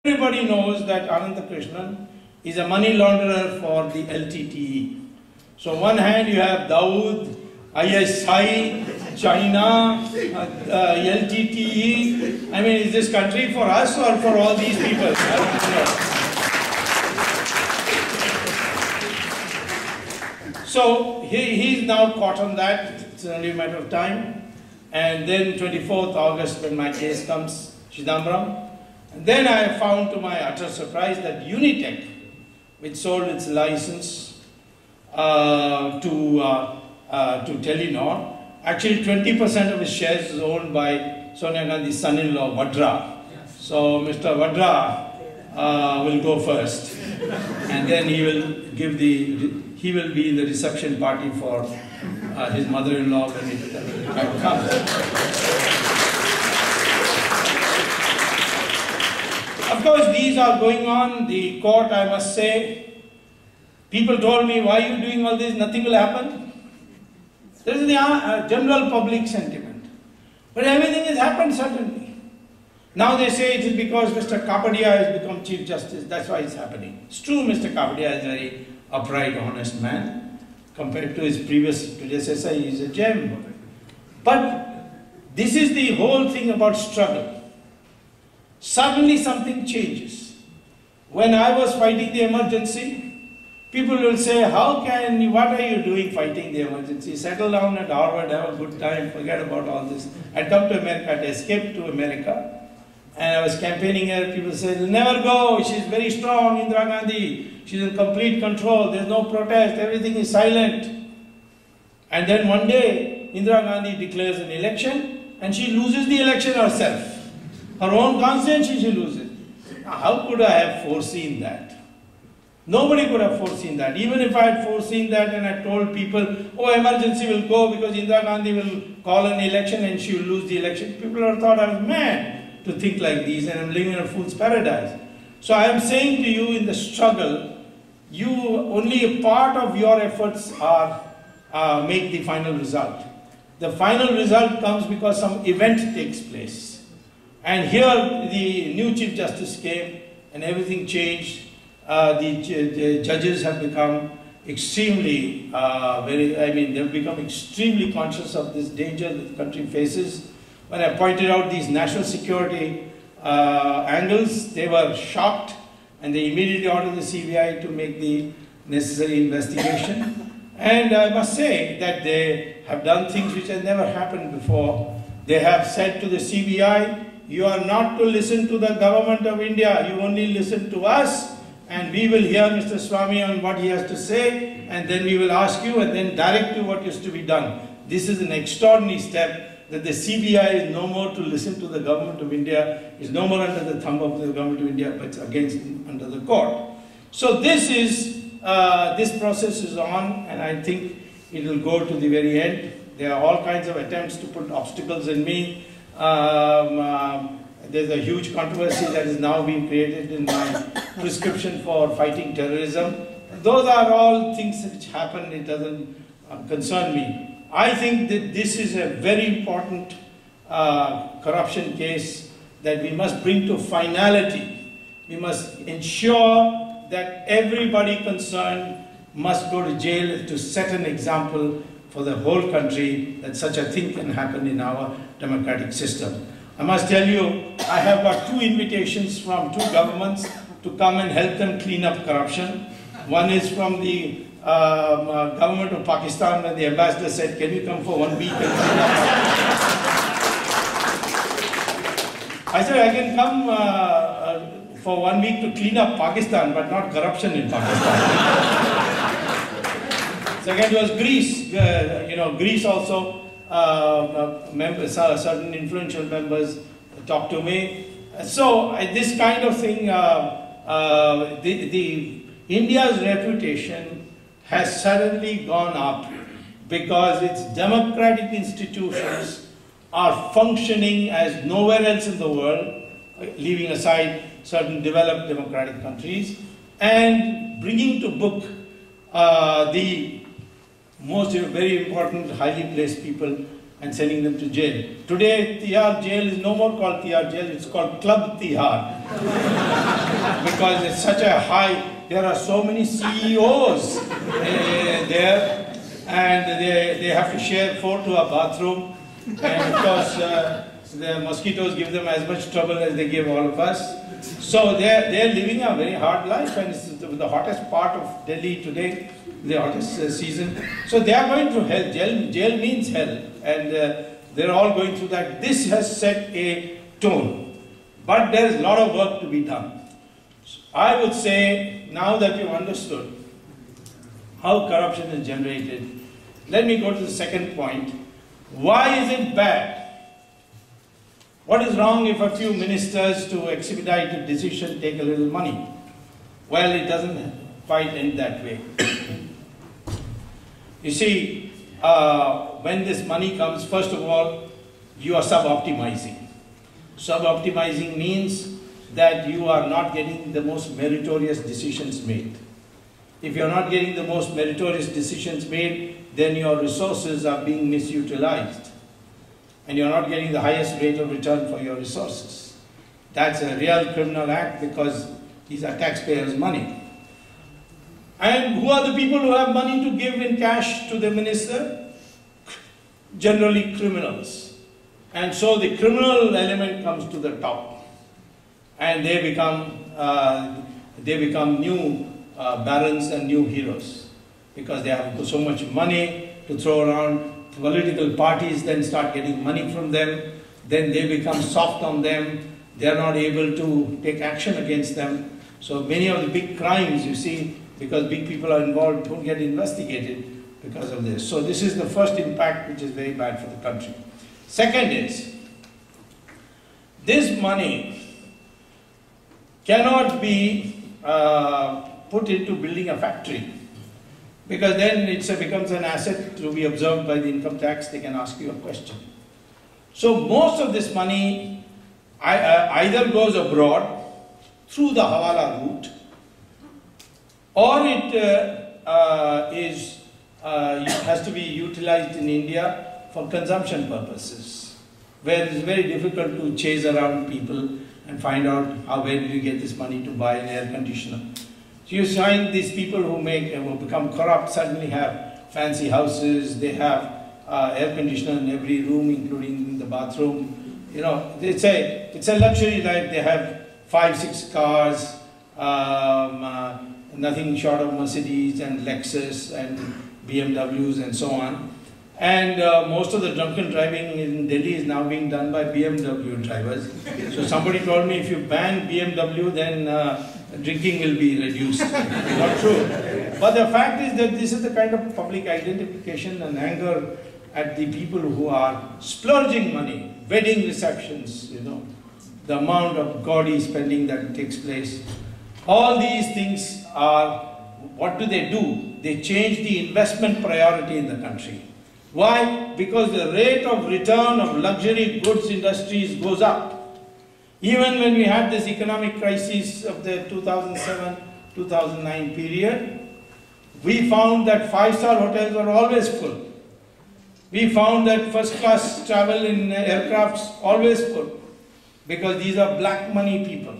Everybody knows that Anandakrishnan is a money launderer for the LTTE. So on one hand you have Dawood, ISI, China, LTTE. I mean, is this country for us or for all these people? I don't know. So he's now caught on that. It's only a matter of time. And then 24th August, when my case comes, Chidambaram. And then I found to my utter surprise that Unitech, which sold its license to Telenor, actually 20% of its shares is owned by Sonia Gandhi's son-in-law, Vadra. So Mr. Vadra will go first, and then he will be in the reception party for his mother-in-law when it comes. Of course, these are going on. The court, I must say, people told me, why are you doing all this? Nothing will happen. This is the general public sentiment. But everything has happened suddenly. Now they say it is because Mr. Kapadia has become Chief Justice. That's why it's happening. It's true, Mr. Kapadia is a very upright, honest man. Compared to his previous predecessor, he is a gem. But this is the whole thing about struggle. Suddenly something changes. When I was fighting the emergency, people will say, what are you doing fighting the emergency? Settle down at Harvard, have a good time, forget about all this. I'd come to America, I'd escaped to America, and I was campaigning here. People said, never go, she's very strong, Indira Gandhi. She's in complete control, there's no protest, everything is silent. And then one day, Indira Gandhi declares an election, and she loses the election herself. Her own constituency she loses. Now, how could I have foreseen that? Nobody could have foreseen that. Even if I had foreseen that and I told people, oh, emergency will go because Indira Gandhi will call an election and she will lose the election, people would have thought I was mad to think like this and I'm living in a fool's paradise. So I am saying to you, in the struggle, only a part of your efforts make the final result. The final result comes because some event takes place. And here the new Chief Justice came and everything changed. The judges have become extremely, they've become extremely conscious of this danger that the country faces. When I pointed out these national security angles, they were shocked and they immediately ordered the CBI to make the necessary investigation. And I must say that they have done things which had never happened before. They have said to the CBI, you are not to listen to the government of India, you only listen to us, and we will hear Mr. Swamy on what he has to say, and then we will ask you and then direct you what is to be done. This is an extraordinary step, that the CBI is no more to listen to the government of India, is no more under the thumb of the government of India, but under the court. So this process is on, and I think it will go to the very end. There are all kinds of attempts to put obstacles in me. There's a huge controversy that is now being created in my prescription for fighting terrorism. Those are all things which happen, it doesn't concern me. I think that this is a very important corruption case that we must bring to finality. We must ensure that everybody concerned must go to jail to set an example for the whole country that such a thing can happen in our democratic system. I must tell you, I have got 2 invitations from 2 governments to come and help them clean up corruption. One is from the government of Pakistan, when the ambassador said, can you come for 1 week and clean up? I said, I can come for 1 week to clean up Pakistan, but not corruption in Pakistan. Second was Greece. Greece also, certain influential members talked to me. So this kind of thing, India's reputation has suddenly gone up because its democratic institutions are functioning as nowhere else in the world, leaving aside certain developed democratic countries, and bringing to book the most very important, highly placed people and sending them to jail. Today, Tihar jail is no more called Tihar jail, it's called Club Tihar. because it's such a high, there are so many CEOs there, and they have to share 4 to a bathroom, and of course the mosquitoes give them as much trouble as they give all of us. So they're living a very hard life, and it's the hottest part of Delhi today, the hottest season. So they are going through hell. Jail means hell, and they're all going through that. This has set a tone, but there's a lot of work to be done. So I would say, now that you've understood how corruption is generated, let me go to the second point. Why is it bad? What is wrong if a few ministers, to expedite a decision, take a little money? Well, it doesn't quite end that way. You see, when this money comes, first of all, you are sub-optimizing. Sub-optimizing means that you are not getting the most meritorious decisions made. If you are not getting the most meritorious decisions made, then your resources are being misutilized, and you're not getting the highest rate of return for your resources. That's a real criminal act, because these are taxpayers' money. And who are the people who have money to give in cash to the minister? Generally criminals. And so the criminal element comes to the top, and they become new barons and new heroes, because they have so much money to throw around. Political parties then start getting money from them, then they become soft on them, they are not able to take action against them. So many of the big crimes, you see, because big people are involved, don't get investigated because of this. So this is the first impact, which is very bad for the country. Second is, this money cannot be put into building a factory, because then it becomes an asset to be observed by the income tax. They can ask you a question. So most of this money either goes abroad through the Hawala route, or it has to be utilized in India for consumption purposes, where it is very difficult to chase around people and find out where did you get this money to buy an air conditioner. So you find these people who become corrupt suddenly have fancy houses, they have air conditioner in every room, including the bathroom. You know, it's a luxury life. They have 5-6 cars, nothing short of Mercedes and Lexus and BMWs and so on. And most of the drunken driving in Delhi is now being done by BMW drivers. So somebody told me, if you ban BMW, then drinking will be reduced. Not true. But the fact is that this is the kind of public identification and anger at the people who are splurging money, wedding receptions, you know, the amount of gaudy spending that takes place. All these things are, what do? They change the investment priority in the country. Why? Because the rate of return of luxury goods industries goes up. Even when we had this economic crisis of the 2007-2009 period, we found that 5-star hotels were always full. We found that first-class travel in aircrafts always full, because these are black money people.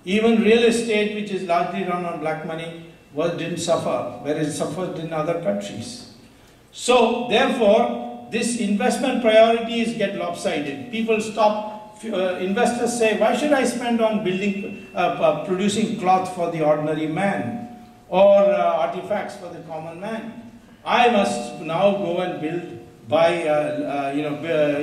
Even real estate, which is largely run on black money, didn't suffer, whereas it suffered in other countries. So, therefore, this investment priorities get lopsided. People stop, investors say, why should I spend on producing cloth for the ordinary man, or artifacts for the common man? I must now go and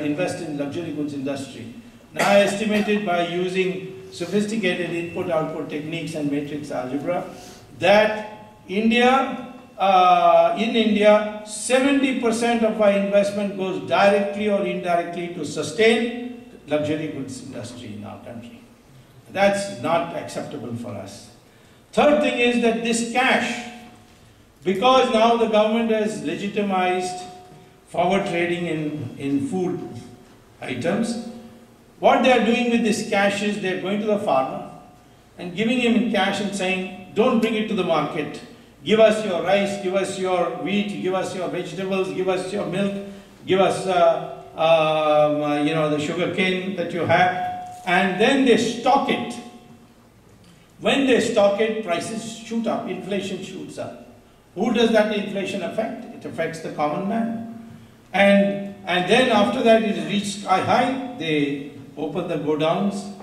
invest in luxury goods industry. Now, I estimated by using sophisticated input-output techniques and matrix algebra that in India, 70% of our investment goes directly or indirectly to sustain luxury goods industry in our country. That's not acceptable for us. Third thing is that this cash, because now the government has legitimized forward trading in food items, what they are doing with this cash is they are going to the farmer and giving him in cash and saying, don't bring it to the market. Give us your rice, give us your wheat, give us your vegetables, give us your milk, give us the sugar cane that you have, and then they stock it When they stock it, prices shoot up, inflation shoots up. Who does that inflation affect? It affects the common man. And then after that it reaches sky high, they open the godowns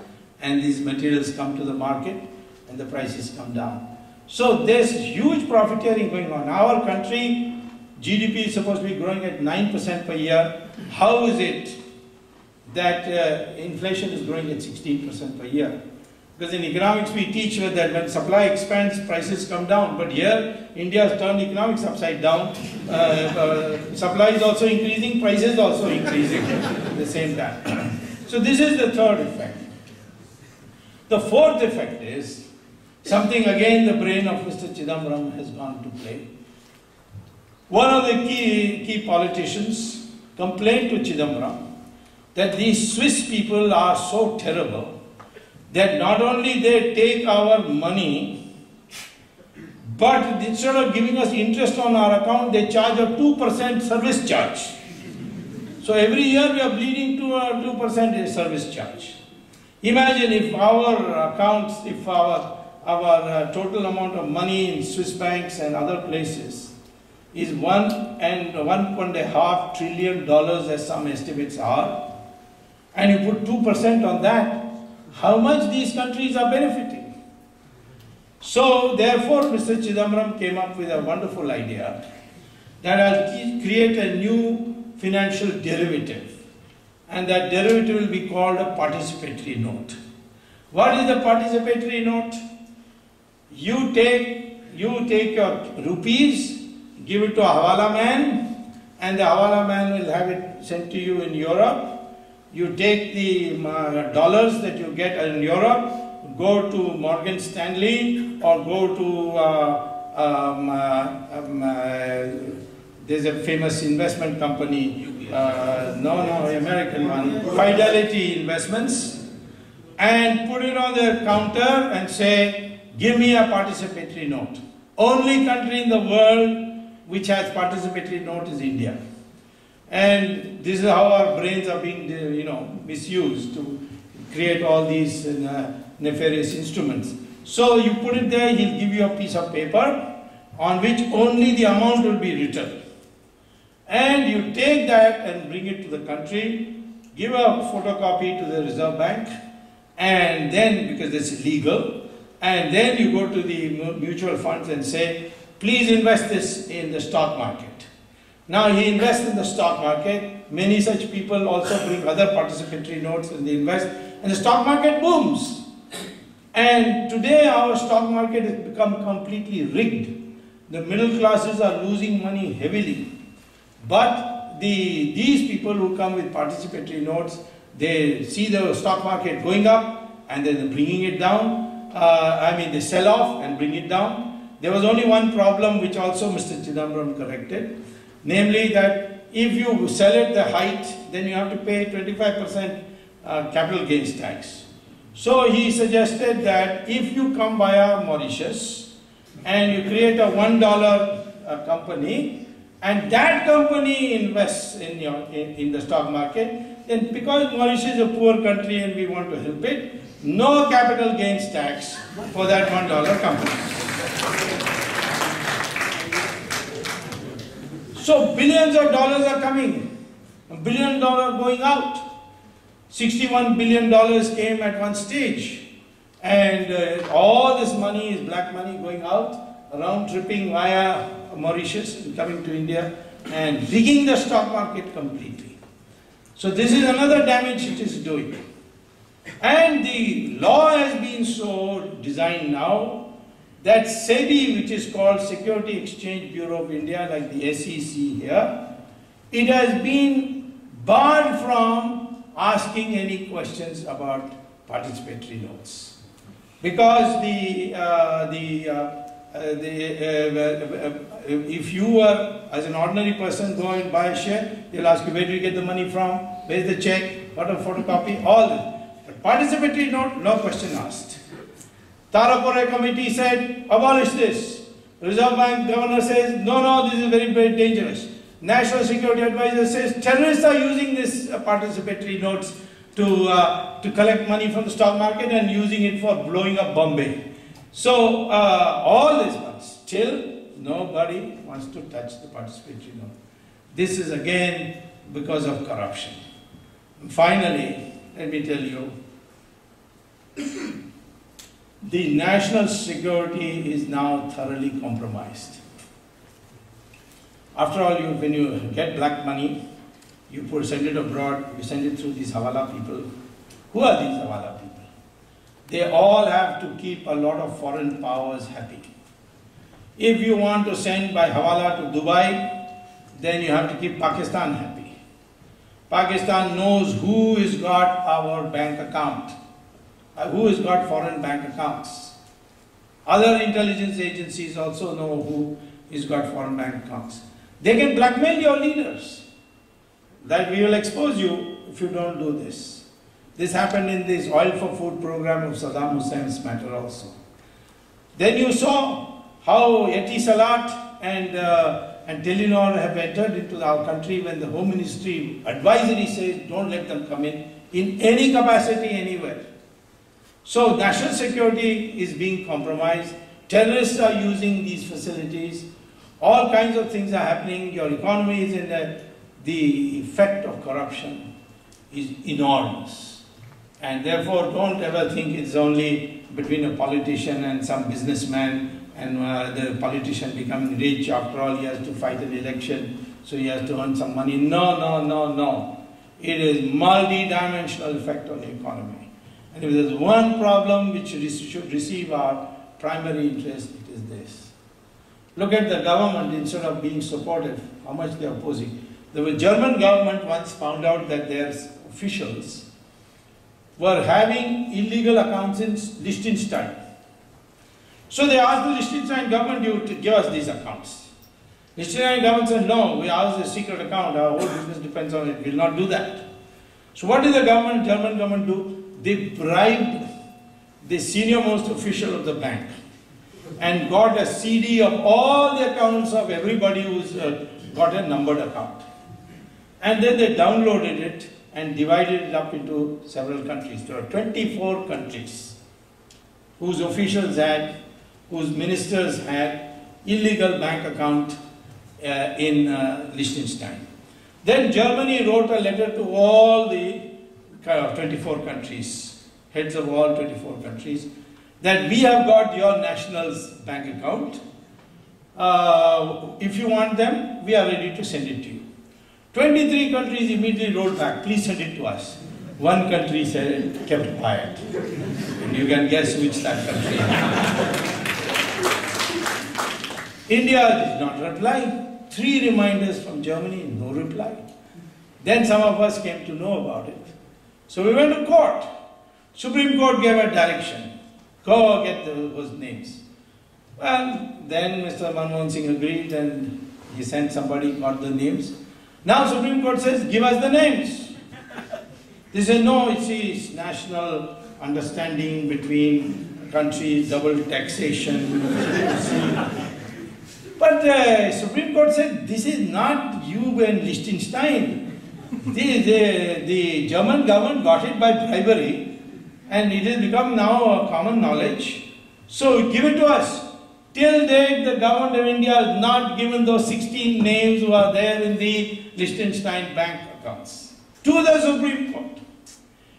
and these materials come to the market and the prices come down. So there's huge profiteering going on. Our country, GDP is supposed to be growing at 9% per year. How is it that inflation is growing at 16% per year? Because in economics we teach that when supply expands, prices come down. But here, India has turned economics upside down. Supply is also increasing, prices also increasing at the same time. So this is the third effect. The fourth effect is something again the brain of Mr. Chidambaram has gone to play. One of the key politicians complained to Chidambaram that these Swiss people are so terrible that not only they take our money, but instead of giving us interest on our account, they charge a 2% service charge. So every year we are bleeding to a 2% service charge. Imagine if our accounts, if our total amount of money in Swiss banks and other places is $1.5 trillion as some estimates are, and you put 2% on that, how much these countries are benefiting. So therefore Mr. Chidambaram came up with a wonderful idea that I'll create a new financial derivative, and that derivative will be called a participatory note. What is the participatory note? You take your rupees, give it to a Hawala man, and the Hawala man will have it sent to you in Europe. You take the dollars that you get in Europe, go to Morgan Stanley or go to, there's a famous investment company, American one, Fidelity Investments, and put it on their counter and say, give me a participatory note. Only country in the world which has participatory note is India. And this is how our brains are being, misused to create all these nefarious instruments. So you put it there, he'll give you a piece of paper on which only the amount will be written. And you take that and bring it to the country, give a photocopy to the Reserve Bank, and then, because it's illegal, and then you go to the mutual funds and say, please invest this in the stock market. Now he invests in the stock market. Many such people also bring other participatory notes and they invest, and the stock market booms. And today our stock market has become completely rigged. The middle classes are losing money heavily. But these people who come with participatory notes, they see the stock market going up and then bringing it down. They sell off and bring it down. There was only one problem which also Mr. Chidambaram corrected. Namely that if you sell at the height, then you have to pay 25% capital gains tax. So he suggested that if you come via Mauritius and you create a $1 company, and that company invests in the stock market, then because Mauritius is a poor country and we want to help it, no capital gains tax for that $1 company. So billions of dollars are coming, $1 billion going out. $61 billion came at one stage, and all this money is black money going out, round tripping via Mauritius and coming to India and rigging the stock market completely. So this is another damage it is doing. And the law has been so designed now that SEBI, which is called Security Exchange Bureau of India, like the SEC here, it has been barred from asking any questions about participatory notes. Because if you were, as an ordinary person, go and buy a share, they'll ask you, where do you get the money from? Where's the check? What a photocopy? All this. But participatory note, no question asked. Tarapore committee said, abolish this. Reserve Bank governor says, no, this is very, very dangerous. National Security Advisor says, terrorists are using this participatory notes to collect money from the stock market and using it for blowing up Bombay. So all this, but still nobody wants to touch the participatory loan. This is again because of corruption. And finally, let me tell you, the national security is now thoroughly compromised. After all, when you get black money, you send it abroad, you send it through these Hawala people. Who are these Hawala people? They all have to keep a lot of foreign powers happy. If you want to send by Hawala to Dubai, then you have to keep Pakistan happy. Pakistan knows who has got our bank account, who has got foreign bank accounts. Other intelligence agencies also know who has got foreign bank accounts. They can blackmail your leaders, that we will expose you if you don't do this. This happened in this oil for food program of Saddam Hussein's matter also. Then you saw how Etisalat and Telenor have entered into our country when the Home Ministry advisory says don't let them come in any capacity anywhere. So national security is being compromised, terrorists are using these facilities, all kinds of things are happening, your economy is in the effect of corruption is enormous. And therefore don't ever think it's only between a politician and some businessman and the politician becoming rich. After all, he has to fight an election, so he has to earn some money. No, no, no, no. It is multi-dimensional effect on the economy. And if there's one problem which should receive our primary interest, it is this. Look at the government, instead of being supportive, how much they are opposing. The German government once found out that their officials were having illegal accounts in Liechtenstein. So they asked the Liechtenstein government to give us these accounts. Liechtenstein government said, no, we asked a secret account, our whole business depends on it, we will not do that. So what did the government, German government do? They bribed the senior most official of the bank and got a CD of all the accounts of everybody who's got a numbered account. And then they downloaded it and divided it up into several countries. There are 24 countries whose officials had, whose ministers had illegal bank account in Liechtenstein. Then Germany wrote a letter to all the 24 countries, heads of all 24 countries, that we have got your national's bank account. If you want them, we are ready to send it to you. 23 countries immediately wrote back, please send it to us. One country said, kept quiet. And you can guess which that country is. India did not reply. 3 reminders from Germany, no reply. Then some of us came to know about it. So we went to court. Supreme Court gave a direction. Go get those names. Well, then Mr. Manmohan Singh agreed and he sent somebody, got the names. Now Supreme Court says, give us the names. They say, no, it's national understanding between countries, double taxation. But Supreme Court said, this is not you and Liechtenstein. The German government got it by bribery and it has become now a common knowledge. So give it to us. Till date, the government of India has not given those 16 names who are there in the Liechtenstein bank accounts to the Supreme Court.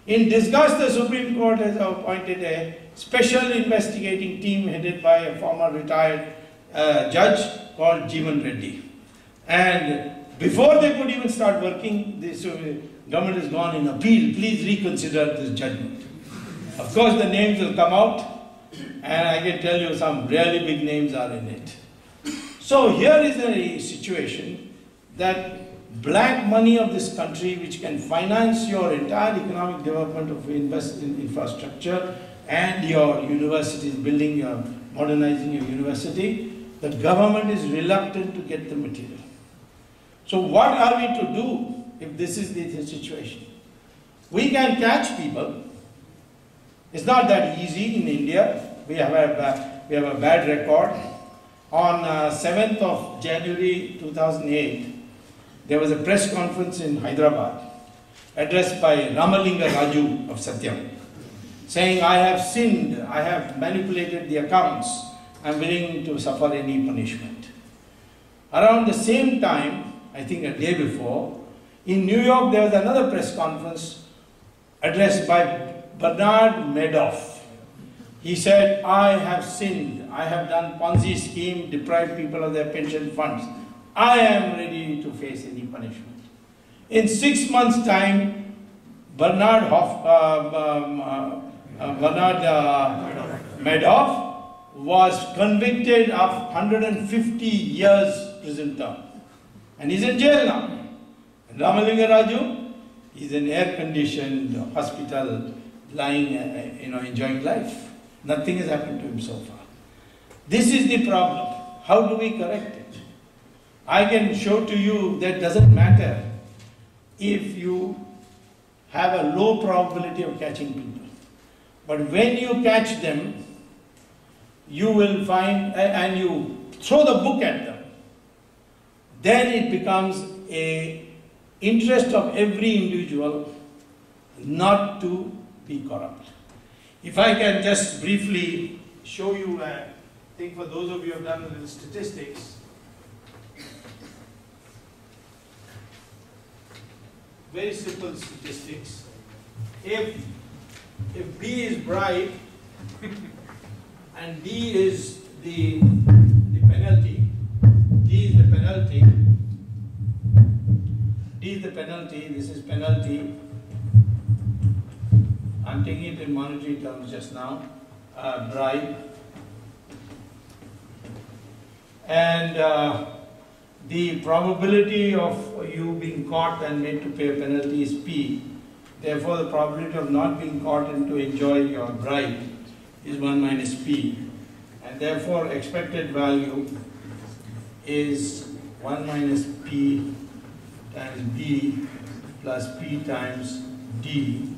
In disgust, the Supreme Court has appointed a special investigating team headed by a former retired judge called Jeevan Reddy. And before they could even start working, the government has gone in appeal. Please reconsider this judgment. Of course, the names will come out. And I can tell you some really big names are in it. So here is a situation that black money of this country, which can finance your entire economic development of invest in infrastructure and your universities, building your, modernizing your university, the government is reluctant to get the material. So what are we to do if this is the situation? We can catch people. It's not that easy in India. We have a bad record. On 7th of January 2008, there was a press conference in Hyderabad addressed by Ramalinga Raju of Satyam. saying, I have sinned, I have manipulated the accounts, I am willing to suffer any punishment. Around the same time, I think a day before, in New York there was another press conference addressed by Bernard Madoff. He said, I have sinned, I have done Ponzi scheme, deprived people of their pension funds. I am ready to face any punishment. In 6 months' time, Bernard Madoff was convicted of 150 years prison term. And he's in jail now. And Ramalinga Raju is in air-conditioned hospital, lying, enjoying life. Nothing has happened to him so far. This is the problem. How do we correct it? I can show to you that it doesn't matter if you have a low probability of catching people. But when you catch them, you will find, and you throw the book at them, then it becomes an interest of every individual not to be corrupt. If I can just briefly show you, I think for those of you who have done a little statistics, very simple statistics. If B is bribe and D is the penalty, D is the penalty, D is the penalty, this is penalty. I'm taking it in monetary terms just now, bribe. And the probability of you being caught and made to pay a penalty is P. Therefore, the probability of not being caught and to enjoy your bribe is 1 minus P. And therefore, expected value is 1 minus P times B plus P times D.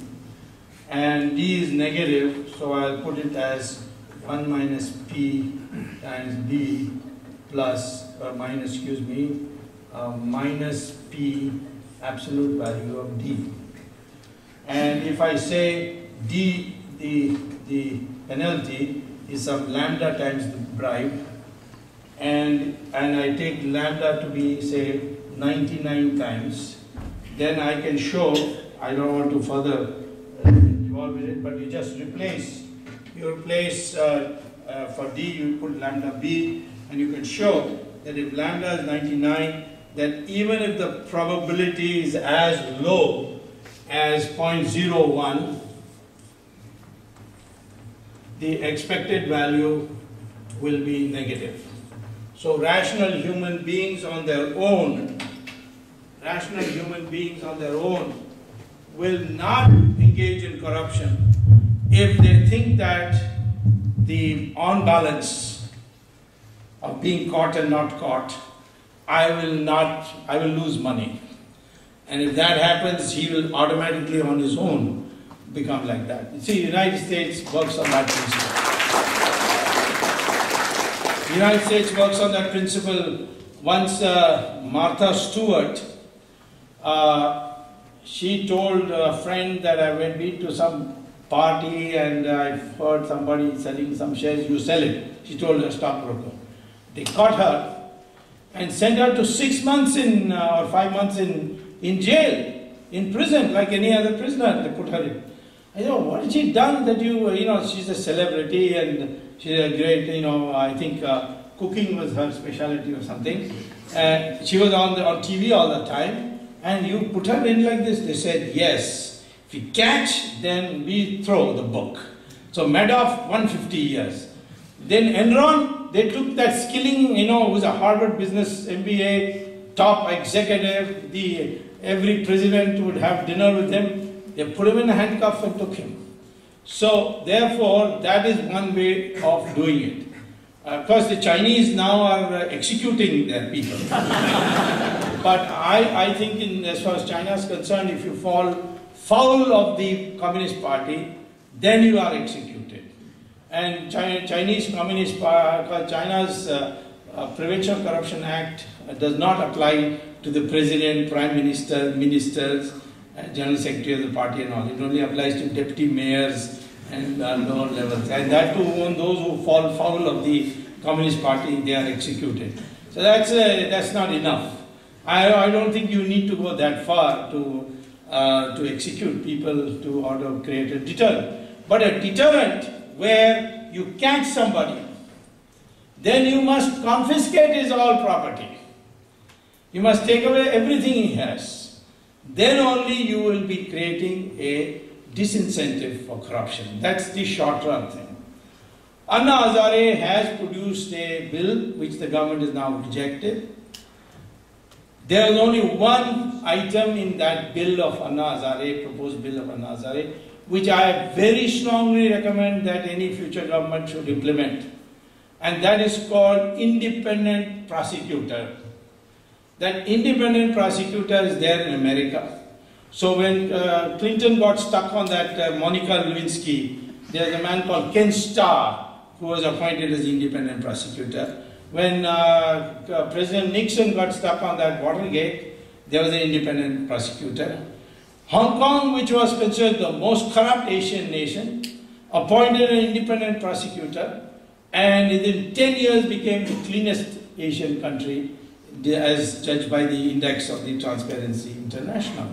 And D is negative, so I'll put it as 1 minus P times B plus, minus P absolute value of D. And if I say D, the penalty is some lambda times the bribe, and I take lambda to be, say, 99 times, then I can show, I don't want to further involve with it, but you just replace, for D you put lambda B, and you can show that if lambda is 99, then even if the probability is as low as 0.01, the expected value will be negative. So rational human beings on their own, will not engage in corruption if they think that the on balance of being caught and not caught, I will lose money. And if that happens, he will automatically on his own become like that. You see, the United States works on that principle. The United States works on that principle. Once Martha Stewart, she told a friend that I went to some party and I heard somebody selling some shares, you sell it. She told her stockbroker. They caught her and sent her to 6 months or 5 months in jail, in prison, like any other prisoner. They put her in. I said, what had she done that she's a celebrity and she's a great, I think cooking was her specialty or something. She was on TV all the time. And you put her in like this? They said, yes. If we catch, then we throw the book. So Madoff, 150 years. Then Enron, they took that Skilling, who was a Harvard Business MBA, top executive, every president would have dinner with him. They put him in a handcuff and took him. So therefore, that is one way of doing it. Of course, the Chinese now are executing their people. But I think as far as China is concerned, if you fall foul of the Communist Party, then you are executed. And Chinese Communist Party, China's Prevention of Corruption Act does not apply to the President, Prime Minister, Ministers, General Secretary of the party and all. It only applies to deputy mayors and lower levels. And that too, those who fall foul of the Communist Party, they are executed. So that's not enough. I don't think you need to go that far to execute people or to create a deterrent. But a deterrent where you catch somebody, then you must confiscate his all property. You must take away everything he has. Then only you will be creating a disincentive for corruption. That's the short run thing. Anna Hazare has produced a bill which the government has now rejected. There is only one item in that bill of Anna Hazare, proposed bill of Anna Hazare, which I very strongly recommend that any future government should implement. And that is called independent prosecutor. That independent prosecutor is there in America. So when Clinton got stuck on that Monica Lewinsky, there is a man called Ken Starr who was appointed as independent prosecutor. When President Nixon got stuck on that Watergate, there was an independent prosecutor. Hong Kong, which was considered the most corrupt Asian nation, appointed an independent prosecutor, and within 10 years became the cleanest Asian country as judged by the index of the Transparency International.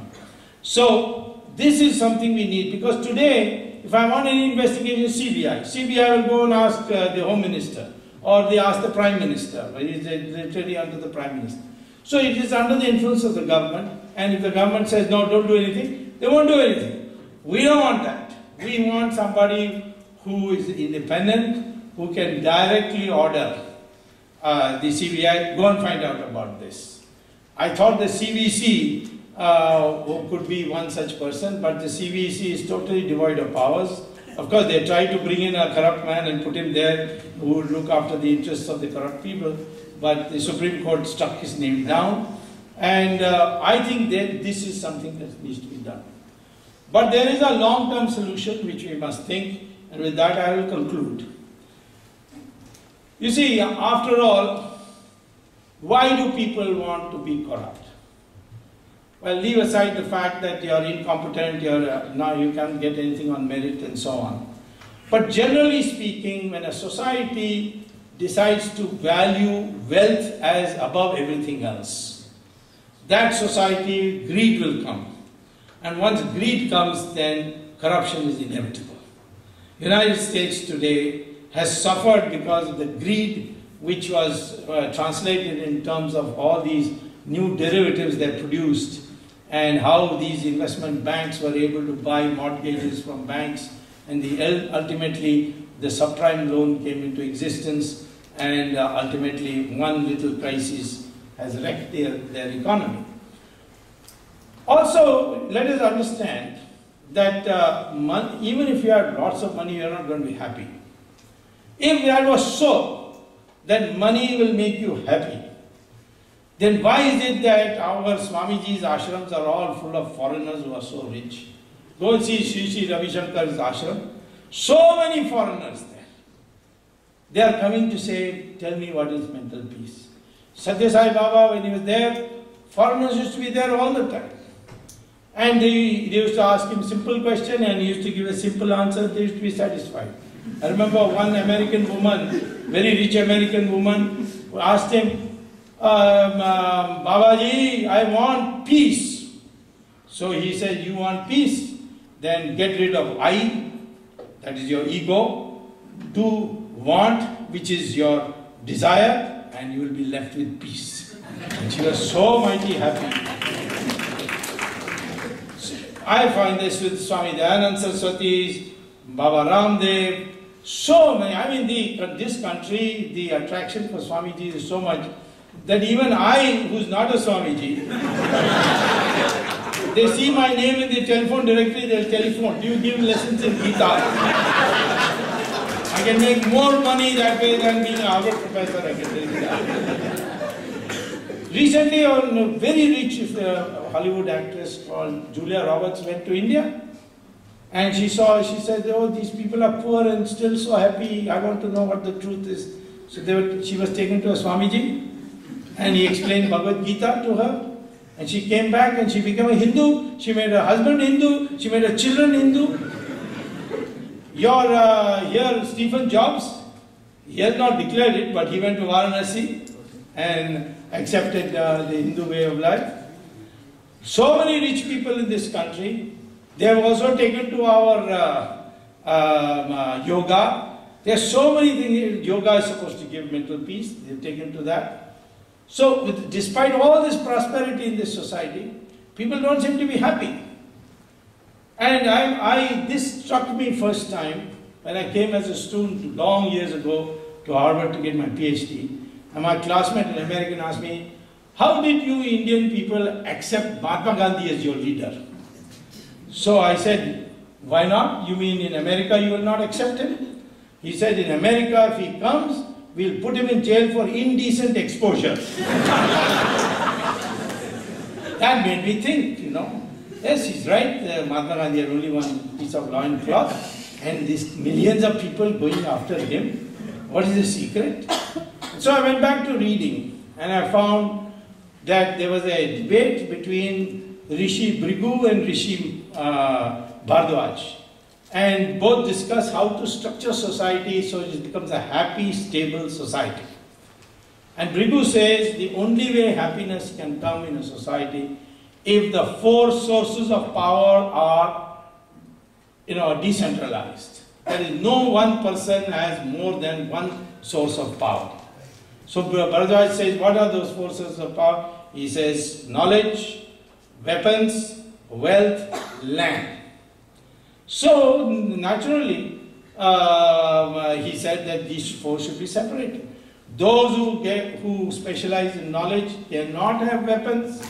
So this is something we need, because today, if I want any investigation, CBI will go and ask the Home Minister, or they ask the Prime Minister, it is literally under the Prime Minister. So it is under the influence of the government, and if the government says no, don't do anything, they won't do anything. We don't want that. We want somebody who is independent, who can directly order the CBI, go and find out about this. I thought the CVC could be one such person, but the CVC is totally devoid of powers. Of course, they tried to bring in a corrupt man and put him there who would look after the interests of the corrupt people, but the Supreme Court struck his name down, and I think that this is something that needs to be done. But there is a long-term solution which we must think, and with that I will conclude. You see, after all, why do people want to be corrupt? Well, leave aside the fact that you are incompetent, now you can't get anything on merit and so on. But generally speaking, when a society decides to value wealth as above everything else, that society, greed will come. And once greed comes, then corruption is inevitable. The United States today has suffered because of the greed which was translated in terms of all these new derivatives they produced, and how these investment banks were able to buy mortgages from banks, and ultimately the subprime loan came into existence, and ultimately one little crisis has wrecked their economy. Also, let us understand that even if you have lots of money, you are not going to be happy. If that was so, then money will make you happy. Then why is it that our Swamiji's ashrams are all full of foreigners who are so rich? Go and see Sri Ravi Shankar's ashram. So many foreigners there. They are coming to say, tell me what is mental peace. Satya Sai Baba, when he was there, foreigners used to be there all the time. And they used to ask him simple question, and he used to give a simple answer. They used to be satisfied. I remember one American woman, very rich American woman, who asked him, Babaji, I want peace. So he said, you want peace? Then get rid of I, that is your ego, do want, which is your desire, and you will be left with peace. And she was so mighty happy. I find this with Swami Dayananda Saraswati, Baba Ramdev, so many. I mean, this country, the attraction for Swamiji is so much that even I, who's not a Swamiji, they see my name in the telephone directory, they'll telephone, do you give lessons in Gita? I can make more money that way than being a Harvard professor, I can tell you that. Recently, a very rich Hollywood actress called Julia Roberts went to India, and she said, oh, these people are poor and still so happy, I want to know what the truth is. So she was taken to a Swamiji, and he explained Bhagavad Gita to her, and she came back and she became a Hindu, she made her husband Hindu, she made her children Hindu. Here, Stephen Jobs, he has not declared it, but he went to Varanasi and accepted the Hindu way of life. So many rich people in this country, they have also taken to our yoga. There are so many things. Yoga is supposed to give mental peace. They have taken to that. So, despite all this prosperity in this society, people don't seem to be happy. And this struck me first time when I came as a student long years ago to Harvard to get my PhD. And my classmate, an American, asked me, how did you Indian people accept Mahatma Gandhi as your leader? So I said, why not? You mean in America you will not accept him? He said, in America if he comes, we'll put him in jail for indecent exposure. That made me think, you know. Yes, he's right. Mahatma Gandhi had only one piece of loin cloth, and these millions of people going after him. What is the secret? So I went back to reading, and I found that there was a debate between Rishi Bhrigu and Rishi Bhardwaj, and both discuss how to structure society so it becomes a happy, stable society. And Bhrigu says the only way happiness can come in a society if the four sources of power are, decentralized. That is, no one person has more than one source of power. So Bharadwaj says, what are those four sources of power? He says, knowledge, weapons, wealth, land. So naturally, he said that these four should be separated. Those who specialize in knowledge cannot have weapons,